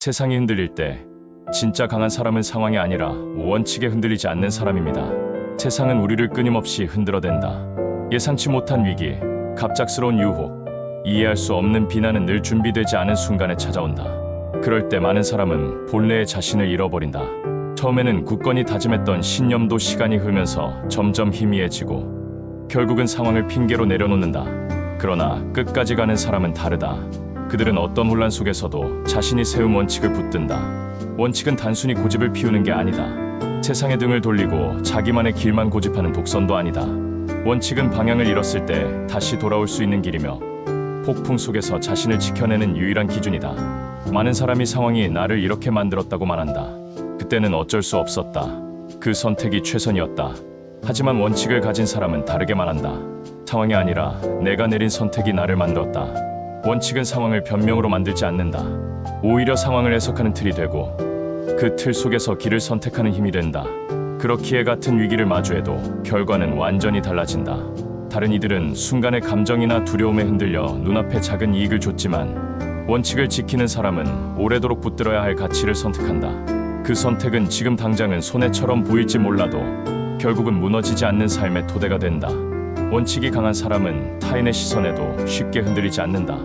세상이 흔들릴 때 진짜 강한 사람은 상황이 아니라 원칙에 흔들리지 않는 사람입니다. 세상은 우리를 끊임없이 흔들어댄다. 예상치 못한 위기, 갑작스러운 유혹, 이해할 수 없는 비난은 늘 준비되지 않은 순간에 찾아온다. 그럴 때 많은 사람은 본래의 자신을 잃어버린다. 처음에는 굳건히 다짐했던 신념도 시간이 흐르면서 점점 희미해지고 결국은 상황을 핑계로 내려놓는다. 그러나 끝까지 가는 사람은 다르다. 그들은 어떤 혼란 속에서도 자신이 세운 원칙을 붙든다. 원칙은 단순히 고집을 피우는 게 아니다. 세상에 등을 돌리고 자기만의 길만 고집하는 독선도 아니다. 원칙은 방향을 잃었을 때 다시 돌아올 수 있는 길이며 폭풍 속에서 자신을 지켜내는 유일한 기준이다. 많은 사람이 상황이 나를 이렇게 만들었다고 말한다. 그때는 어쩔 수 없었다. 그 선택이 최선이었다. 하지만 원칙을 가진 사람은 다르게 말한다. 상황이 아니라 내가 내린 선택이 나를 만들었다. 원칙은 상황을 변명으로 만들지 않는다. 오히려 상황을 해석하는 틀이 되고 그 틀 속에서 길을 선택하는 힘이 된다. 그렇기에 같은 위기를 마주해도 결과는 완전히 달라진다. 다른 이들은 순간의 감정이나 두려움에 흔들려 눈앞에 작은 이익을 줬지만 원칙을 지키는 사람은 오래도록 붙들어야 할 가치를 선택한다. 그 선택은 지금 당장은 손해처럼 보일지 몰라도 결국은 무너지지 않는 삶의 토대가 된다. 원칙이 강한 사람은 타인의 시선에도 쉽게 흔들리지 않는다.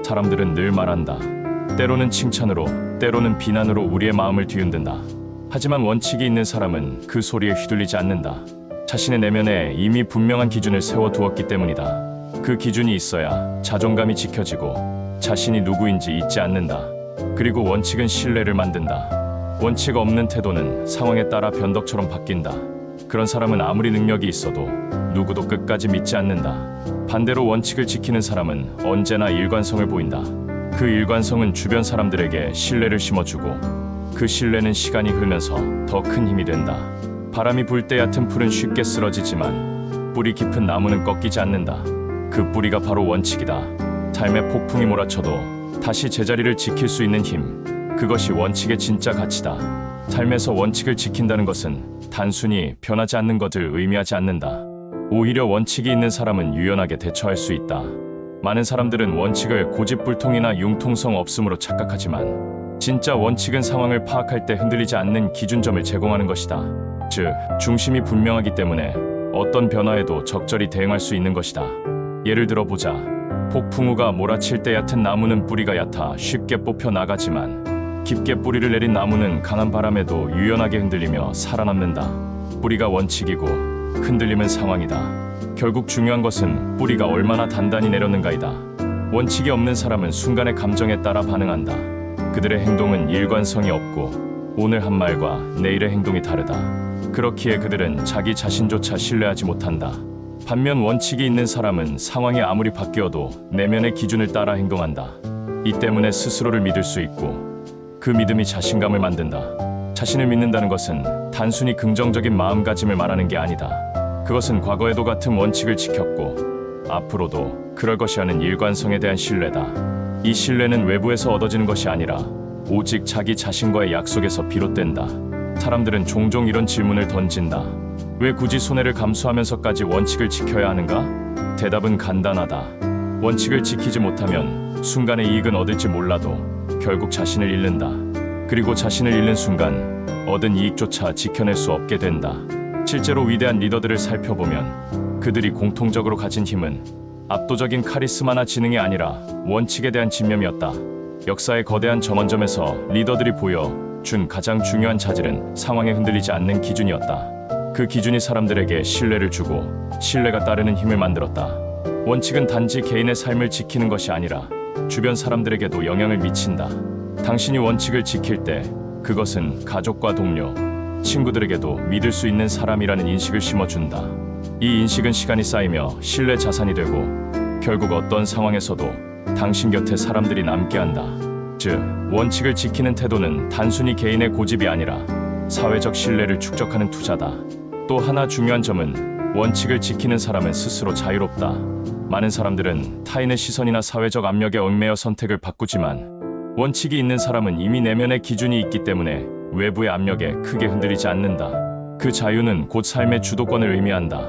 사람들은 늘 말한다. 때로는 칭찬으로, 때로는 비난으로 우리의 마음을 뒤흔든다. 하지만 원칙이 있는 사람은 그 소리에 휘둘리지 않는다. 자신의 내면에 이미 분명한 기준을 세워두었기 때문이다. 그 기준이 있어야 자존감이 지켜지고 자신이 누구인지 잊지 않는다. 그리고 원칙은 신뢰를 만든다. 원칙 없는 태도는 상황에 따라 변덕처럼 바뀐다. 그런 사람은 아무리 능력이 있어도 누구도 끝까지 믿지 않는다. 반대로 원칙을 지키는 사람은 언제나 일관성을 보인다. 그 일관성은 주변 사람들에게 신뢰를 심어주고 그 신뢰는 시간이 흐르면서 더 큰 힘이 된다. 바람이 불 때 얕은 풀은 쉽게 쓰러지지만 뿌리 깊은 나무는 꺾이지 않는다. 그 뿌리가 바로 원칙이다. 삶의 폭풍이 몰아쳐도 다시 제자리를 지킬 수 있는 힘, 그것이 원칙의 진짜 가치다. 삶에서 원칙을 지킨다는 것은 단순히 변하지 않는 것을 의미하지 않는다. 오히려 원칙이 있는 사람은 유연하게 대처할 수 있다. 많은 사람들은 원칙을 고집불통이나 융통성 없음으로 착각하지만 진짜 원칙은 상황을 파악할 때 흔들리지 않는 기준점을 제공하는 것이다. 즉, 중심이 분명하기 때문에 어떤 변화에도 적절히 대응할 수 있는 것이다. 예를 들어 보자. 폭풍우가 몰아칠 때 얕은 나무는 뿌리가 얕아 쉽게 뽑혀 나가지만 깊게 뿌리를 내린 나무는 강한 바람에도 유연하게 흔들리며 살아남는다. 뿌리가 원칙이고 흔들림은 상황이다. 결국 중요한 것은 뿌리가 얼마나 단단히 내렸는가이다. 원칙이 없는 사람은 순간의 감정에 따라 반응한다. 그들의 행동은 일관성이 없고 오늘 한 말과 내일의 행동이 다르다. 그렇기에 그들은 자기 자신조차 신뢰하지 못한다. 반면 원칙이 있는 사람은 상황이 아무리 바뀌어도 내면의 기준을 따라 행동한다. 이 때문에 스스로를 믿을 수 있고 그 믿음이 자신감을 만든다. 자신을 믿는다는 것은 단순히 긍정적인 마음가짐을 말하는 게 아니다. 그것은 과거에도 같은 원칙을 지켰고 앞으로도 그럴 것이라는 일관성에 대한 신뢰다. 이 신뢰는 외부에서 얻어지는 것이 아니라 오직 자기 자신과의 약속에서 비롯된다. 사람들은 종종 이런 질문을 던진다. 왜 굳이 손해를 감수하면서까지 원칙을 지켜야 하는가? 대답은 간단하다. 원칙을 지키지 못하면 순간의 이익은 얻을지 몰라도 결국 자신을 잃는다. 그리고 자신을 잃는 순간 얻은 이익조차 지켜낼 수 없게 된다. 실제로 위대한 리더들을 살펴보면 그들이 공통적으로 가진 힘은 압도적인 카리스마나 지능이 아니라 원칙에 대한 집념이었다. 역사의 거대한 전원점에서 리더들이 보여준 가장 중요한 자질은 상황에 흔들리지 않는 기준이었다. 그 기준이 사람들에게 신뢰를 주고 신뢰가 따르는 힘을 만들었다. 원칙은 단지 개인의 삶을 지키는 것이 아니라 주변 사람들에게도 영향을 미친다. 당신이 원칙을 지킬 때 그것은 가족과 동료, 친구들에게도 믿을 수 있는 사람이라는 인식을 심어준다. 이 인식은 시간이 쌓이며 신뢰 자산이 되고 결국 어떤 상황에서도 당신 곁에 사람들이 남게 한다. 즉, 원칙을 지키는 태도는 단순히 개인의 고집이 아니라 사회적 신뢰를 축적하는 투자다. 또 하나 중요한 점은 원칙을 지키는 사람은 스스로 자유롭다. 많은 사람들은 타인의 시선이나 사회적 압력에 얽매여 선택을 바꾸지만 원칙이 있는 사람은 이미 내면의 기준이 있기 때문에 외부의 압력에 크게 흔들리지 않는다. 그 자유는 곧 삶의 주도권을 의미한다.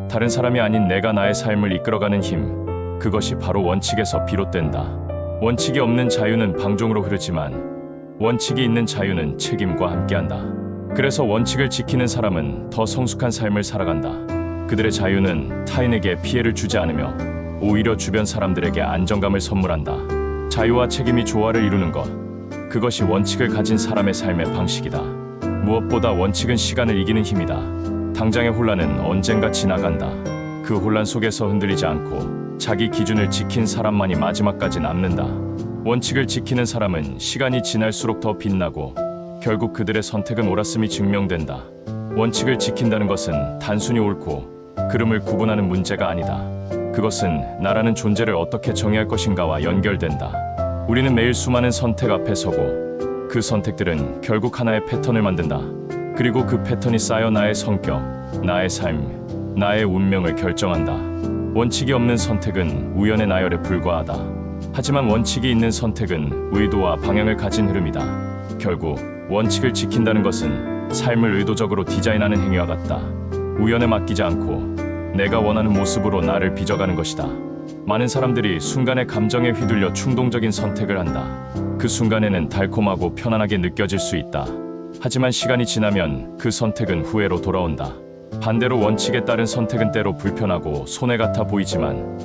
다른 사람이 아닌 내가 나의 삶을 이끌어가는 힘, 그것이 바로 원칙에서 비롯된다. 원칙이 없는 자유는 방종으로 흐르지만 원칙이 있는 자유는 책임과 함께한다. 그래서 원칙을 지키는 사람은 더 성숙한 삶을 살아간다. 그들의 자유는 타인에게 피해를 주지 않으며 오히려 주변 사람들에게 안정감을 선물한다. 자유와 책임이 조화를 이루는 것, 그것이 원칙을 가진 사람의 삶의 방식이다. 무엇보다 원칙은 시간을 이기는 힘이다. 당장의 혼란은 언젠가 지나간다. 그 혼란 속에서 흔들리지 않고 자기 기준을 지킨 사람만이 마지막까지 남는다. 원칙을 지키는 사람은 시간이 지날수록 더 빛나고 결국 그들의 선택은 옳았음이 증명된다. 원칙을 지킨다는 것은 단순히 옳고 그름을 구분하는 문제가 아니다. 그것은 나라는 존재를 어떻게 정의할 것인가와 연결된다. 우리는 매일 수많은 선택 앞에 서고 그 선택들은 결국 하나의 패턴을 만든다. 그리고 그 패턴이 쌓여 나의 성격, 나의 삶, 나의 운명을 결정한다. 원칙이 없는 선택은 우연의 나열에 불과하다. 하지만 원칙이 있는 선택은 의도와 방향을 가진 흐름이다. 결국 원칙을 지킨다는 것은 삶을 의도적으로 디자인하는 행위와 같다. 우연에 맡기지 않고 내가 원하는 모습으로 나를 빚어가는 것이다. 많은 사람들이 순간의 감정에 휘둘려 충동적인 선택을 한다. 그 순간에는 달콤하고 편안하게 느껴질 수 있다. 하지만 시간이 지나면 그 선택은 후회로 돌아온다. 반대로 원칙에 따른 선택은 때로 불편하고 손해 같아 보이지만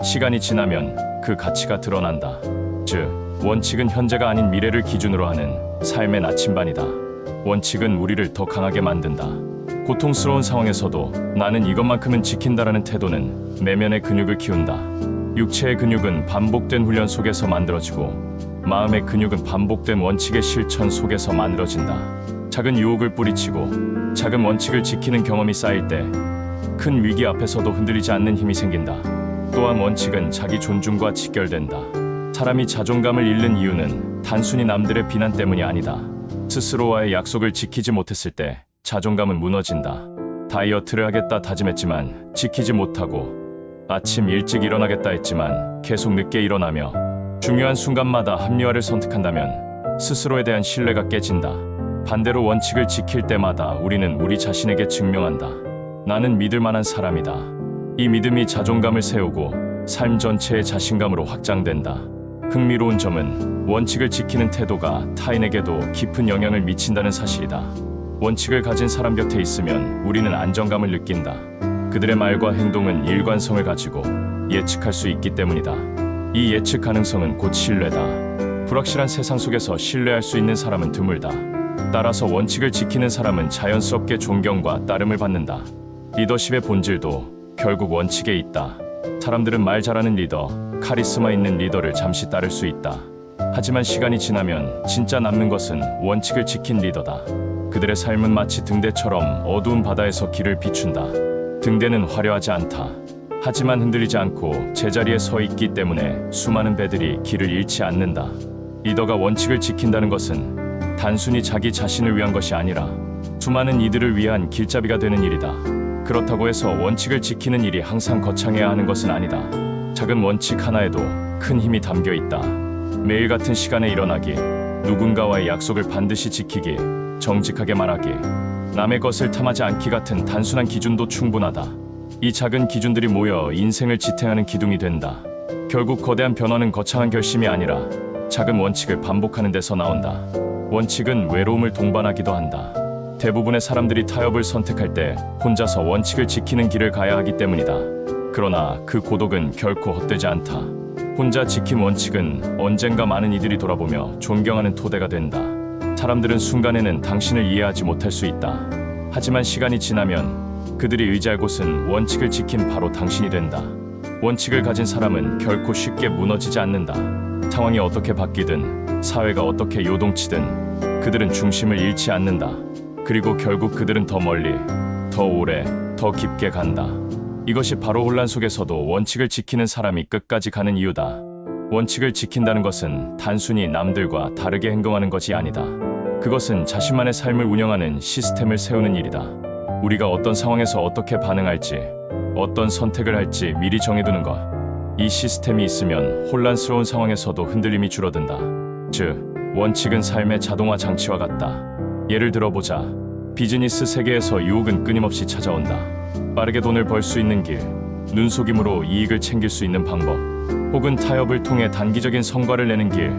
시간이 지나면 그 가치가 드러난다. 즉, 원칙은 현재가 아닌 미래를 기준으로 하는 삶의 나침반이다. 원칙은 우리를 더 강하게 만든다. 고통스러운 상황에서도 나는 이것만큼은 지킨다라는 태도는 내면의 근육을 키운다. 육체의 근육은 반복된 훈련 속에서 만들어지고 마음의 근육은 반복된 원칙의 실천 속에서 만들어진다. 작은 유혹을 뿌리치고 작은 원칙을 지키는 경험이 쌓일 때 큰 위기 앞에서도 흔들리지 않는 힘이 생긴다. 또한 원칙은 자기 존중과 직결된다. 사람이 자존감을 잃는 이유는 단순히 남들의 비난 때문이 아니다. 스스로와의 약속을 지키지 못했을 때 자존감은 무너진다. 다이어트를 하겠다 다짐했지만 지키지 못하고 아침 일찍 일어나겠다 했지만 계속 늦게 일어나며 중요한 순간마다 합리화를 선택한다면 스스로에 대한 신뢰가 깨진다. 반대로 원칙을 지킬 때마다 우리는 우리 자신에게 증명한다. 나는 믿을 만한 사람이다. 이 믿음이 자존감을 세우고 삶 전체의 자신감으로 확장된다. 흥미로운 점은 원칙을 지키는 태도가 타인에게도 깊은 영향을 미친다는 사실이다. 원칙을 가진 사람 곁에 있으면 우리는 안정감을 느낀다. 그들의 말과 행동은 일관성을 가지고 예측할 수 있기 때문이다. 이 예측 가능성은 곧 신뢰다. 불확실한 세상 속에서 신뢰할 수 있는 사람은 드물다. 따라서 원칙을 지키는 사람은 자연스럽게 존경과 따름을 받는다. 리더십의 본질도 결국 원칙에 있다. 사람들은 말 잘하는 리더, 카리스마 있는 리더를 잠시 따를 수 있다. 하지만 시간이 지나면 진짜 남는 것은 원칙을 지킨 리더다. 그들의 삶은 마치 등대처럼 어두운 바다에서 길을 비춘다. 등대는 화려하지 않다. 하지만 흔들리지 않고 제자리에 서 있기 때문에 수많은 배들이 길을 잃지 않는다. 리더가 원칙을 지킨다는 것은 단순히 자기 자신을 위한 것이 아니라 수많은 이들을 위한 길잡이가 되는 일이다. 그렇다고 해서 원칙을 지키는 일이 항상 거창해야 하는 것은 아니다. 작은 원칙 하나에도 큰 힘이 담겨 있다. 매일 같은 시간에 일어나기, 누군가와의 약속을 반드시 지키기, 정직하게 말하기, 남의 것을 탐하지 않기 같은 단순한 기준도 충분하다. 이 작은 기준들이 모여 인생을 지탱하는 기둥이 된다. 결국 거대한 변화는 거창한 결심이 아니라 작은 원칙을 반복하는 데서 나온다. 원칙은 외로움을 동반하기도 한다. 대부분의 사람들이 타협을 선택할 때 혼자서 원칙을 지키는 길을 가야 하기 때문이다. 그러나 그 고독은 결코 헛되지 않다. 혼자 지킨 원칙은 언젠가 많은 이들이 돌아보며 존경하는 토대가 된다. 사람들은 순간에는 당신을 이해하지 못할 수 있다. 하지만 시간이 지나면 그들이 의지할 곳은 원칙을 지킨 바로 당신이 된다. 원칙을 가진 사람은 결코 쉽게 무너지지 않는다. 상황이 어떻게 바뀌든 사회가 어떻게 요동치든 그들은 중심을 잃지 않는다. 그리고 결국 그들은 더 멀리, 더 오래, 더 깊게 간다. 이것이 바로 혼란 속에서도 원칙을 지키는 사람이 끝까지 가는 이유다. 원칙을 지킨다는 것은 단순히 남들과 다르게 행동하는 것이 아니다. 그것은 자신만의 삶을 운영하는 시스템을 세우는 일이다. 우리가 어떤 상황에서 어떻게 반응할지, 어떤 선택을 할지 미리 정해두는 것. 이 시스템이 있으면 혼란스러운 상황에서도 흔들림이 줄어든다. 즉, 원칙은 삶의 자동화 장치와 같다. 예를 들어보자. 비즈니스 세계에서 유혹은 끊임없이 찾아온다. 빠르게 돈을 벌 수 있는 길, 눈속임으로 이익을 챙길 수 있는 방법, 혹은 타협을 통해 단기적인 성과를 내는 길.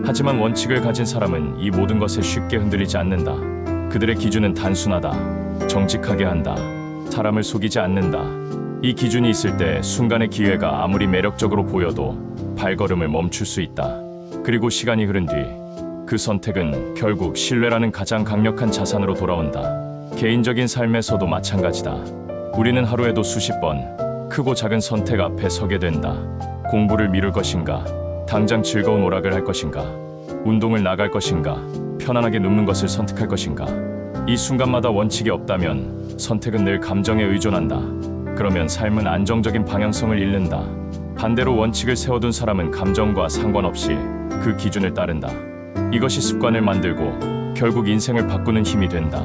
하지만 원칙을 가진 사람은 이 모든 것에 쉽게 흔들리지 않는다. 그들의 기준은 단순하다. 정직하게 한다. 사람을 속이지 않는다. 이 기준이 있을 때 순간의 기회가 아무리 매력적으로 보여도 발걸음을 멈출 수 있다. 그리고 시간이 흐른 뒤 그 선택은 결국 신뢰라는 가장 강력한 자산으로 돌아온다. 개인적인 삶에서도 마찬가지다. 우리는 하루에도 수십 번 크고 작은 선택 앞에 서게 된다. 공부를 미룰 것인가? 당장 즐거운 오락을 할 것인가? 운동을 나갈 것인가? 편안하게 눕는 것을 선택할 것인가? 이 순간마다 원칙이 없다면 선택은 늘 감정에 의존한다. 그러면 삶은 안정적인 방향성을 잃는다. 반대로 원칙을 세워둔 사람은 감정과 상관없이 그 기준을 따른다. 이것이 습관을 만들고 결국 인생을 바꾸는 힘이 된다.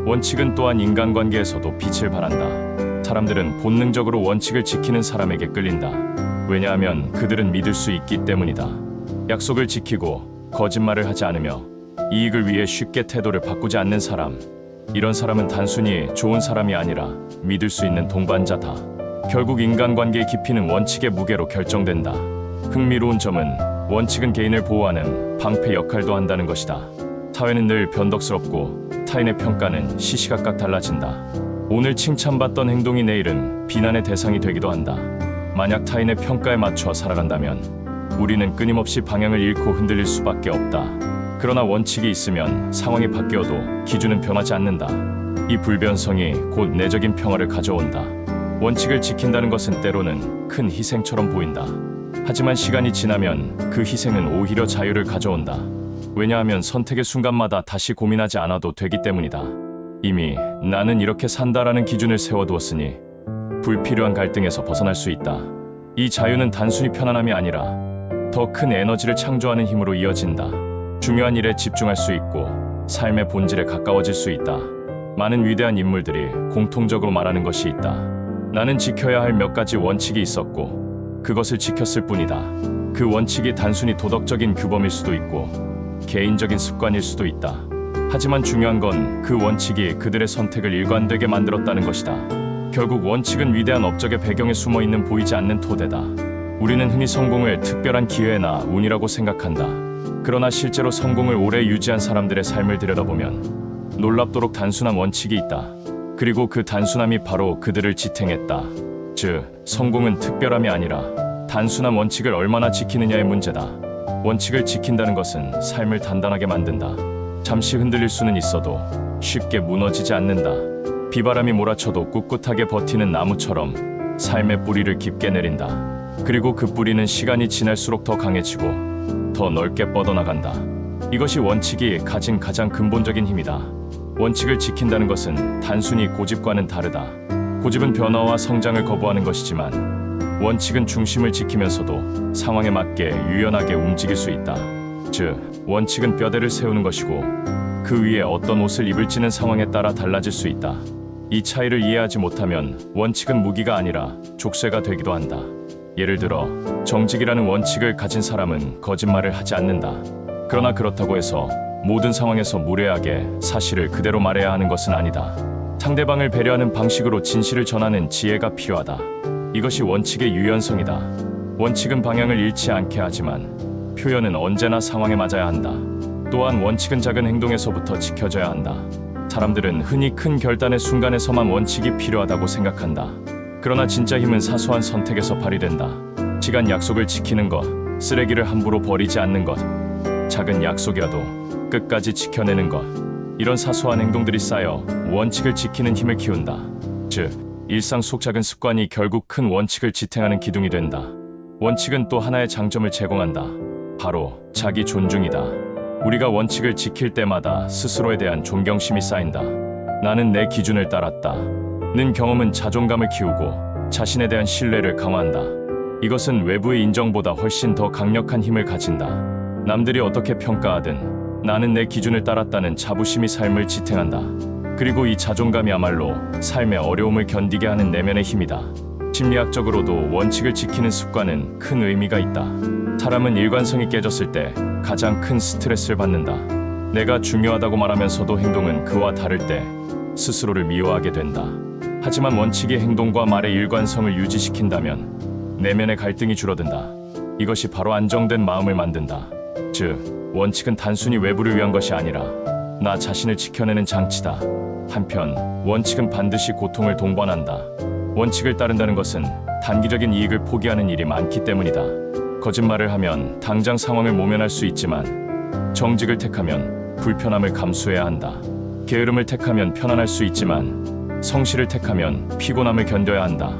원칙은 또한 인간관계에서도 빛을 발한다. 사람들은 본능적으로 원칙을 지키는 사람에게 끌린다. 왜냐하면 그들은 믿을 수 있기 때문이다. 약속을 지키고 거짓말을 하지 않으며 이익을 위해 쉽게 태도를 바꾸지 않는 사람. 이런 사람은 단순히 좋은 사람이 아니라 믿을 수 있는 동반자다. 결국 인간관계의 깊이는 원칙의 무게로 결정된다. 흥미로운 점은 원칙은 개인을 보호하는 방패 역할도 한다는 것이다. 사회는 늘 변덕스럽고 타인의 평가는 시시각각 달라진다. 오늘 칭찬받던 행동이 내일은 비난의 대상이 되기도 한다. 만약 타인의 평가에 맞춰 살아간다면 우리는 끊임없이 방향을 잃고 흔들릴 수밖에 없다. 그러나 원칙이 있으면 상황이 바뀌어도 기준은 변하지 않는다. 이 불변성이 곧 내적인 평화를 가져온다. 원칙을 지킨다는 것은 때로는 큰 희생처럼 보인다. 하지만 시간이 지나면 그 희생은 오히려 자유를 가져온다. 왜냐하면 선택의 순간마다 다시 고민하지 않아도 되기 때문이다. 이미 나는 이렇게 산다라는 기준을 세워두었으니 불필요한 갈등에서 벗어날 수 있다. 이 자유는 단순히 편안함이 아니라 더 큰 에너지를 창조하는 힘으로 이어진다. 중요한 일에 집중할 수 있고 삶의 본질에 가까워질 수 있다. 많은 위대한 인물들이 공통적으로 말하는 것이 있다. 나는 지켜야 할 몇 가지 원칙이 있었고 그것을 지켰을 뿐이다. 그 원칙이 단순히 도덕적인 규범일 수도 있고 개인적인 습관일 수도 있다. 하지만 중요한 건 그 원칙이 그들의 선택을 일관되게 만들었다는 것이다. 결국 원칙은 위대한 업적의 배경에 숨어있는 보이지 않는 토대다. 우리는 흔히 성공을 특별한 기회나 운이라고 생각한다. 그러나 실제로 성공을 오래 유지한 사람들의 삶을 들여다보면 놀랍도록 단순한 원칙이 있다. 그리고 그 단순함이 바로 그들을 지탱했다. 즉, 성공은 특별함이 아니라 단순한 원칙을 얼마나 지키느냐의 문제다. 원칙을 지킨다는 것은 삶을 단단하게 만든다. 잠시 흔들릴 수는 있어도 쉽게 무너지지 않는다. 비바람이 몰아쳐도 꿋꿋하게 버티는 나무처럼 삶의 뿌리를 깊게 내린다. 그리고 그 뿌리는 시간이 지날수록 더 강해지고 더 넓게 뻗어나간다. 이것이 원칙이 가진 가장 근본적인 힘이다. 원칙을 지킨다는 것은 단순히 고집과는 다르다. 고집은 변화와 성장을 거부하는 것이지만 원칙은 중심을 지키면서도 상황에 맞게 유연하게 움직일 수 있다. 즉, 원칙은 뼈대를 세우는 것이고 그 위에 어떤 옷을 입을지는 상황에 따라 달라질 수 있다. 이 차이를 이해하지 못하면 원칙은 무기가 아니라 족쇄가 되기도 한다. 예를 들어, 정직이라는 원칙을 가진 사람은 거짓말을 하지 않는다. 그러나 그렇다고 해서 모든 상황에서 무례하게 사실을 그대로 말해야 하는 것은 아니다. 상대방을 배려하는 방식으로 진실을 전하는 지혜가 필요하다. 이것이 원칙의 유연성이다. 원칙은 방향을 잃지 않게 하지만 표현은 언제나 상황에 맞아야 한다. 또한 원칙은 작은 행동에서부터 지켜져야 한다. 사람들은 흔히 큰 결단의 순간에서만 원칙이 필요하다고 생각한다. 그러나 진짜 힘은 사소한 선택에서 발휘된다. 시간 약속을 지키는 것, 쓰레기를 함부로 버리지 않는 것, 작은 약속이라도 끝까지 지켜내는 것. 이런 사소한 행동들이 쌓여 원칙을 지키는 힘을 키운다. 즉, 일상 속 작은 습관이 결국 큰 원칙을 지탱하는 기둥이 된다. 원칙은 또 하나의 장점을 제공한다. 바로 자기 존중이다. 우리가 원칙을 지킬 때마다 스스로에 대한 존경심이 쌓인다. 나는 내 기준을 따랐다. 는 경험은 자존감을 키우고 자신에 대한 신뢰를 강화한다. 이것은 외부의 인정보다 훨씬 더 강력한 힘을 가진다. 남들이 어떻게 평가하든 나는 내 기준을 따랐다는 자부심이 삶을 지탱한다. 그리고 이 자존감이야말로 삶의 어려움을 견디게 하는 내면의 힘이다. 심리학적으로도 원칙을 지키는 습관은 큰 의미가 있다. 사람은 일관성이 깨졌을 때 가장 큰 스트레스를 받는다. 내가 중요하다고 말하면서도 행동은 그와 다를 때 스스로를 미워하게 된다. 하지만 원칙이 행동과 말의 일관성을 유지시킨다면 내면의 갈등이 줄어든다. 이것이 바로 안정된 마음을 만든다. 즉, 원칙은 단순히 외부를 위한 것이 아니라 나 자신을 지켜내는 장치다. 한편, 원칙은 반드시 고통을 동반한다. 원칙을 따른다는 것은 단기적인 이익을 포기하는 일이 많기 때문이다. 거짓말을 하면 당장 상황을 모면할 수 있지만 정직을 택하면 불편함을 감수해야 한다. 게으름을 택하면 편안할 수 있지만 성실을 택하면 피곤함을 견뎌야 한다.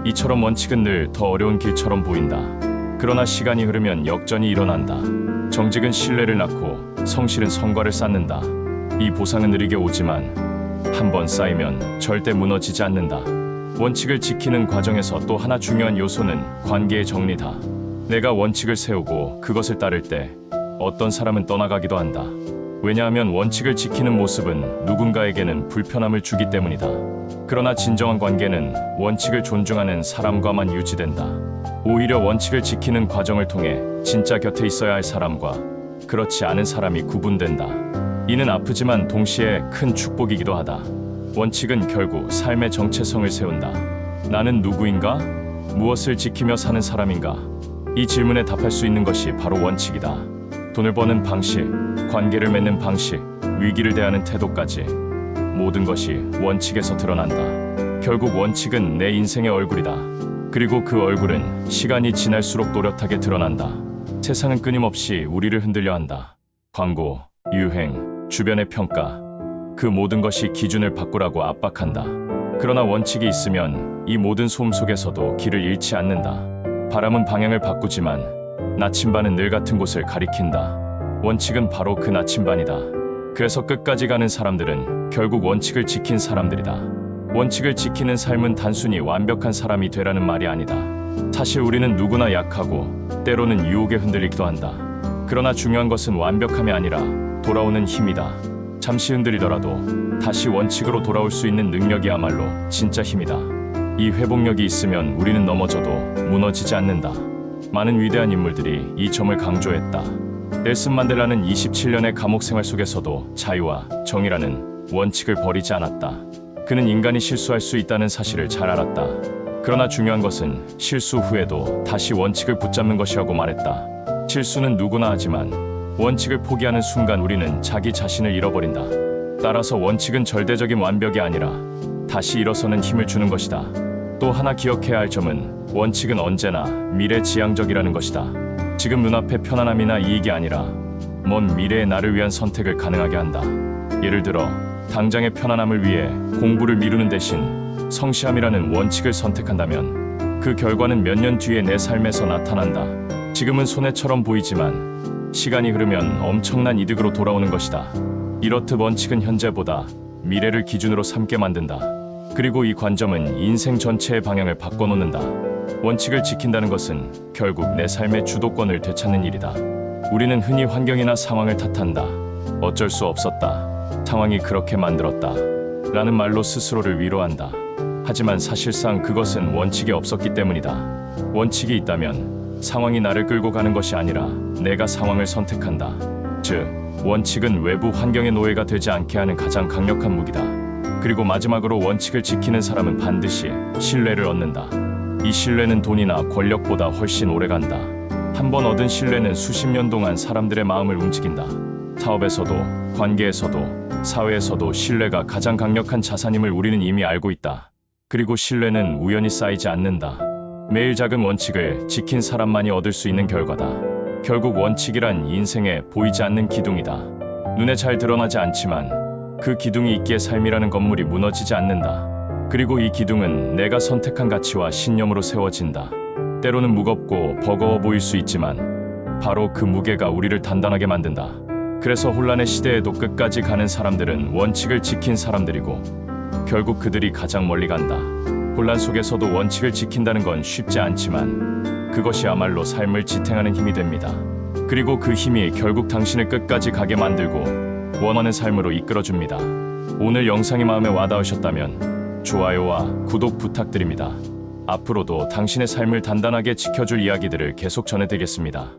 이처럼 원칙은 늘 더 어려운 길처럼 보인다. 그러나 시간이 흐르면 역전이 일어난다. 정직은 신뢰를 낳고 성실은 성과를 쌓는다. 이 보상은 느리게 오지만 한번 쌓이면 절대 무너지지 않는다. 원칙을 지키는 과정에서 또 하나 중요한 요소는 관계의 정리다. 내가 원칙을 세우고 그것을 따를 때 어떤 사람은 떠나가기도 한다. 왜냐하면 원칙을 지키는 모습은 누군가에게는 불편함을 주기 때문이다. 그러나 진정한 관계는 원칙을 존중하는 사람과만 유지된다. 오히려 원칙을 지키는 과정을 통해 진짜 곁에 있어야 할 사람과 그렇지 않은 사람이 구분된다. 이는 아프지만 동시에 큰 축복이기도 하다. 원칙은 결국 삶의 정체성을 세운다. 나는 누구인가? 무엇을 지키며 사는 사람인가? 이 질문에 답할 수 있는 것이 바로 원칙이다. 돈을 버는 방식, 관계를 맺는 방식, 위기를 대하는 태도까지 모든 것이 원칙에서 드러난다. 결국 원칙은 내 인생의 얼굴이다. 그리고 그 얼굴은 시간이 지날수록 또렷하게 드러난다. 세상은 끊임없이 우리를 흔들려 한다. 광고, 유행, 주변의 평가, 그 모든 것이 기준을 바꾸라고 압박한다. 그러나 원칙이 있으면 이 모든 소음 속에서도 길을 잃지 않는다. 바람은 방향을 바꾸지만 나침반은 늘 같은 곳을 가리킨다. 원칙은 바로 그 나침반이다. 그래서 끝까지 가는 사람들은 결국 원칙을 지킨 사람들이다. 원칙을 지키는 삶은 단순히 완벽한 사람이 되라는 말이 아니다. 사실 우리는 누구나 약하고 때로는 유혹에 흔들리기도 한다. 그러나 중요한 것은 완벽함이 아니라 돌아오는 힘이다. 잠시 흔들리더라도 다시 원칙으로 돌아올 수 있는 능력이야말로 진짜 힘이다. 이 회복력이 있으면 우리는 넘어져도 무너지지 않는다. 많은 위대한 인물들이 이 점을 강조했다. 넬슨 만델라는 27년의 감옥 생활 속에서도 자유와 정의라는 원칙을 버리지 않았다. 그는 인간이 실수할 수 있다는 사실을 잘 알았다. 그러나 중요한 것은 실수 후에도 다시 원칙을 붙잡는 것이라고 말했다. 실수는 누구나 하지만 원칙을 포기하는 순간 우리는 자기 자신을 잃어버린다. 따라서 원칙은 절대적인 완벽이 아니라 다시 일어서는 힘을 주는 것이다. 또 하나 기억해야 할 점은 원칙은 언제나 미래지향적이라는 것이다. 지금 눈앞의 편안함이나 이익이 아니라 먼 미래의 나를 위한 선택을 가능하게 한다. 예를 들어 당장의 편안함을 위해 공부를 미루는 대신 성실함이라는 원칙을 선택한다면 그 결과는 몇 년 뒤에 내 삶에서 나타난다. 지금은 손해처럼 보이지만 시간이 흐르면 엄청난 이득으로 돌아오는 것이다. 이렇듯 원칙은 현재보다 미래를 기준으로 삼게 만든다. 그리고 이 관점은 인생 전체의 방향을 바꿔놓는다. 원칙을 지킨다는 것은 결국 내 삶의 주도권을 되찾는 일이다. 우리는 흔히 환경이나 상황을 탓한다. 어쩔 수 없었다. 상황이 그렇게 만들었다. 라는 말로 스스로를 위로한다. 하지만 사실상 그것은 원칙이 없었기 때문이다. 원칙이 있다면 상황이 나를 끌고 가는 것이 아니라 내가 상황을 선택한다. 즉, 원칙은 외부 환경의 노예가 되지 않게 하는 가장 강력한 무기다. 그리고 마지막으로 원칙을 지키는 사람은 반드시 신뢰를 얻는다. 이 신뢰는 돈이나 권력보다 훨씬 오래간다. 한 번 얻은 신뢰는 수십 년 동안 사람들의 마음을 움직인다. 사업에서도, 관계에서도, 사회에서도 신뢰가 가장 강력한 자산임을 우리는 이미 알고 있다. 그리고 신뢰는 우연히 쌓이지 않는다. 매일 작은 원칙을 지킨 사람만이 얻을 수 있는 결과다. 결국 원칙이란 인생에 보이지 않는 기둥이다. 눈에 잘 드러나지 않지만 그 기둥이 있기에 삶이라는 건물이 무너지지 않는다. 그리고 이 기둥은 내가 선택한 가치와 신념으로 세워진다. 때로는 무겁고 버거워 보일 수 있지만 바로 그 무게가 우리를 단단하게 만든다. 그래서 혼란의 시대에도 끝까지 가는 사람들은 원칙을 지킨 사람들이고 결국 그들이 가장 멀리 간다. 혼란 속에서도 원칙을 지킨다는 건 쉽지 않지만 그것이야말로 삶을 지탱하는 힘이 됩니다. 그리고 그 힘이 결국 당신을 끝까지 가게 만들고 원하는 삶으로 이끌어줍니다. 오늘 영상이 마음에 와닿으셨다면 좋아요와 구독 부탁드립니다. 앞으로도 당신의 삶을 단단하게 지켜줄 이야기들을 계속 전해드리겠습니다.